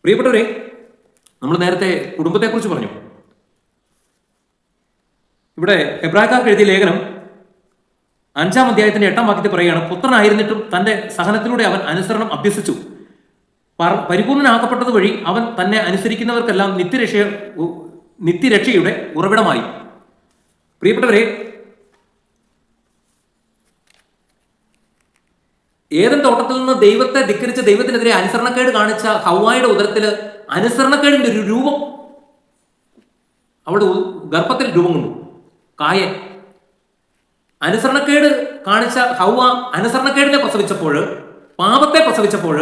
പ്രിയപ്പെട്ടവരെ, നമ്മൾ നേരത്തെ കുടുംബത്തെക്കുറിച്ച് പറഞ്ഞു. ഇവിടെ ഹെബ്രായക്കാർക്ക് എഴുതിയ ലേഖനം 5-ാം അധ്യായത്തിന്റെ 8-ാം വാക്യത്തിൽ പറയുകയാണ്, പുത്രനായിരുന്നിട്ടും തന്റെ സഹനത്തിലൂടെ അവൻ അനുസരണം അഭ്യസിച്ചു. പരിപൂർണനാക്കപ്പെട്ടത് വഴി അവൻ തന്നെ അനുസരിക്കുന്നവർക്കെല്ലാം നിത്യരക്ഷയുടെ ഉറവിടമായി. പ്രിയപ്പെട്ടവരെ, ഏദൻ തോട്ടത്തിൽ നിന്ന് ദൈവത്തെ ധിക്കരിച്ച, ദൈവത്തിനെതിരെ അനുസരണക്കേട് കാണിച്ച ഹവ്വായുടെ ഉദരത്തിൽ അനുസരണക്കേടിന്റെ ഒരു രൂപം, അവിടെ ഗർഭത്തിൽ രൂപം കൊണ്ടു. കായൻ അനുസരണക്കേട് കാണിച്ച ഹവ്വ അനുസരണക്കേടിനെ പ്രസവിച്ചപ്പോൾ, പാപത്തെ പ്രസവിച്ചപ്പോൾ,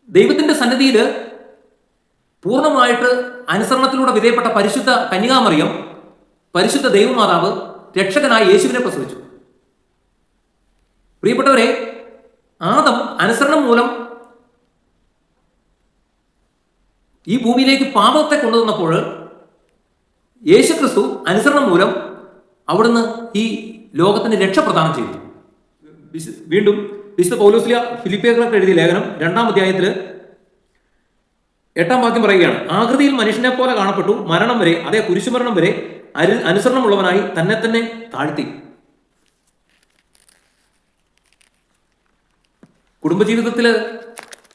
ദൈവത്തിന്റെ സന്നിധിയിൽ പൂർണ്ണമായിട്ട് അനുസരണത്തിലൂടെ വിധേയപ്പെട്ട പരിശുദ്ധ കന്യകാമറിയം, പരിശുദ്ധ ദൈവമാതാവ്, രക്ഷകനായ യേശുവിനെ പ്രസവിച്ചു. പ്രിയപ്പെട്ടവരെ, ആദം അനുസരണം മൂലം ഈ ഭൂമിയിലേക്ക് പാപത്തെ കൊണ്ടുവന്നപ്പോൾ, യേശുക്രിസ്തു അനുസരണം മൂലം അവിടുന്ന് ഈ ലോകത്തിന് രക്ഷ പ്രദാനം ചെയ്തു. വീണ്ടും വിശുദ്ധ പൗലോസ്ലീഹ ഫിലിപ്പിയർക്ക് എഴുതിയ ലേഖനം 2-ാം അധ്യായത്തിൽ 8-ാം വാക്യം പറയുകയാണ്, ആകൃതിയിൽ മനുഷ്യനെ പോലെ കാണപ്പെട്ടു, മരണം വരെ, അതേ കുരിശുമരണം വരെ അനുസരണമുള്ളവനായി തന്നെ തന്നെ താഴ്ത്തി. കുടുംബജീവിതത്തിൽ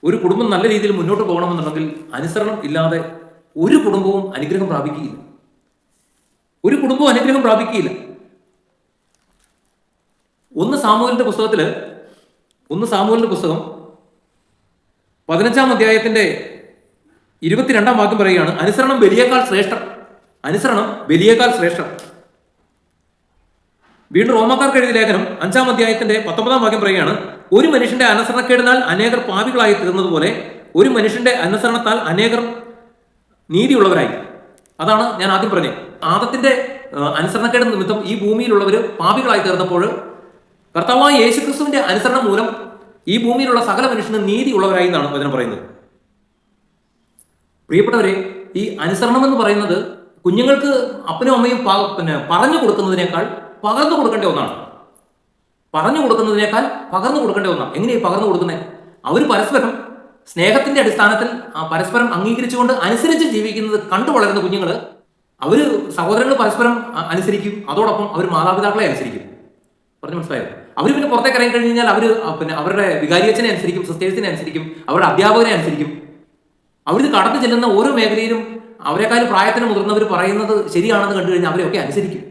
ഒരു കുടുംബം നല്ല രീതിയിൽ മുന്നോട്ട് പോകണമെന്നുണ്ടെങ്കിൽ അനുസരണം ഇല്ലാതെ ഒരു കുടുംബവും അനുഗ്രഹം പ്രാപിക്കുകയില്ല. ഒരു കുടുംബവും അനുഗ്രഹം പ്രാപിക്കുകയില്ല. ഒന്ന് സാമൂഹലിന്റെ പുസ്തകം 15-ാം അധ്യായത്തിന്റെ 22-ാം വാക്യം പറയുകയാണ്, അനുസരണം ബലിയേക്കാൾ ശ്രേഷ്ഠം. അനുസരണം ബലിയേക്കാൾ ശ്രേഷ്ഠം. വീണ്ടും റോമാക്കാർക്ക് എഴുതിയ ലേഖനം 5-ാം അധ്യായത്തിന്റെ 19-ാം വാക്യം പറയുകയാണ്, ഒരു മനുഷ്യന്റെ അനുസരണക്കേടിനാൽ അനേകർ പാപികളായി തീർന്നതുപോലെ ഒരു മനുഷ്യന്റെ അനുസരണത്താൽ അനേകർ നീതിയുള്ളവരായി. അതാണ് ഞാൻ ആദ്യം പറഞ്ഞത്. ആദത്തിന്റെ അനുസരണക്കേട് നിമിത്തം ഈ ഭൂമിയിലുള്ളവർ പാപികളായി തീർന്നപ്പോൾ, കർത്താവായ യേശുക്രിസ്തുവിന്റെ അനുസരണം മൂലം ഈ ഭൂമിയിലുള്ള സകല മനുഷ്യനും നീതിയുള്ളവരായി എന്നാണ് വചനം പറയുന്നത്. പ്രിയപ്പെട്ടവരെ, ഈ അനുസരണം എന്ന് പറയുന്നത് കുഞ്ഞുങ്ങൾക്ക് അപ്പനും അമ്മയും പറഞ്ഞു കൊടുക്കുന്നതിനേക്കാൾ പകർന്നു കൊടുക്കേണ്ട ഒന്നാണ്. പറഞ്ഞു കൊടുക്കുന്നതിനേക്കാൾ പകർന്നു കൊടുക്കേണ്ട ഒന്നാണ്. എങ്ങനെയാണ് പകർന്നു കൊടുക്കുന്നത്? അവർ പരസ്പരം സ്നേഹത്തിന്റെ അടിസ്ഥാനത്തിൽ പരസ്പരം അംഗീകരിച്ചുകൊണ്ട് അനുസരിച്ച് ജീവിക്കുന്നത് കണ്ടു വളരുന്ന കുഞ്ഞുങ്ങൾ, അവർ സഹോദരങ്ങൾ പരസ്പരം അനുസരിക്കും, അതോടൊപ്പം അവർ മാതാപിതാക്കളെ അനുസരിക്കും. പറഞ്ഞു മനസ്സിലായോ? അവർ പിന്നെ പുറത്തേക്ക് ഇറങ്ങി കഴിഞ്ഞ് കഴിഞ്ഞാൽ അവർ അവരുടെ വികാരിയച്ഛനെ അനുസരിക്കും, സിസ്റ്റേഴ്സിനെ അനുസരിക്കും, അവരുടെ അധ്യാപകരെ അനുസരിക്കും. അവർ കടന്നു ചെല്ലുന്ന ഓരോ മേഖലയിലും അവരെക്കാളും പ്രായത്തിന് മുതിർന്നവർ പറയുന്നത് ശരിയാണെന്ന് കണ്ടു കഴിഞ്ഞാൽ അവരെയൊക്കെ അനുസരിക്കും.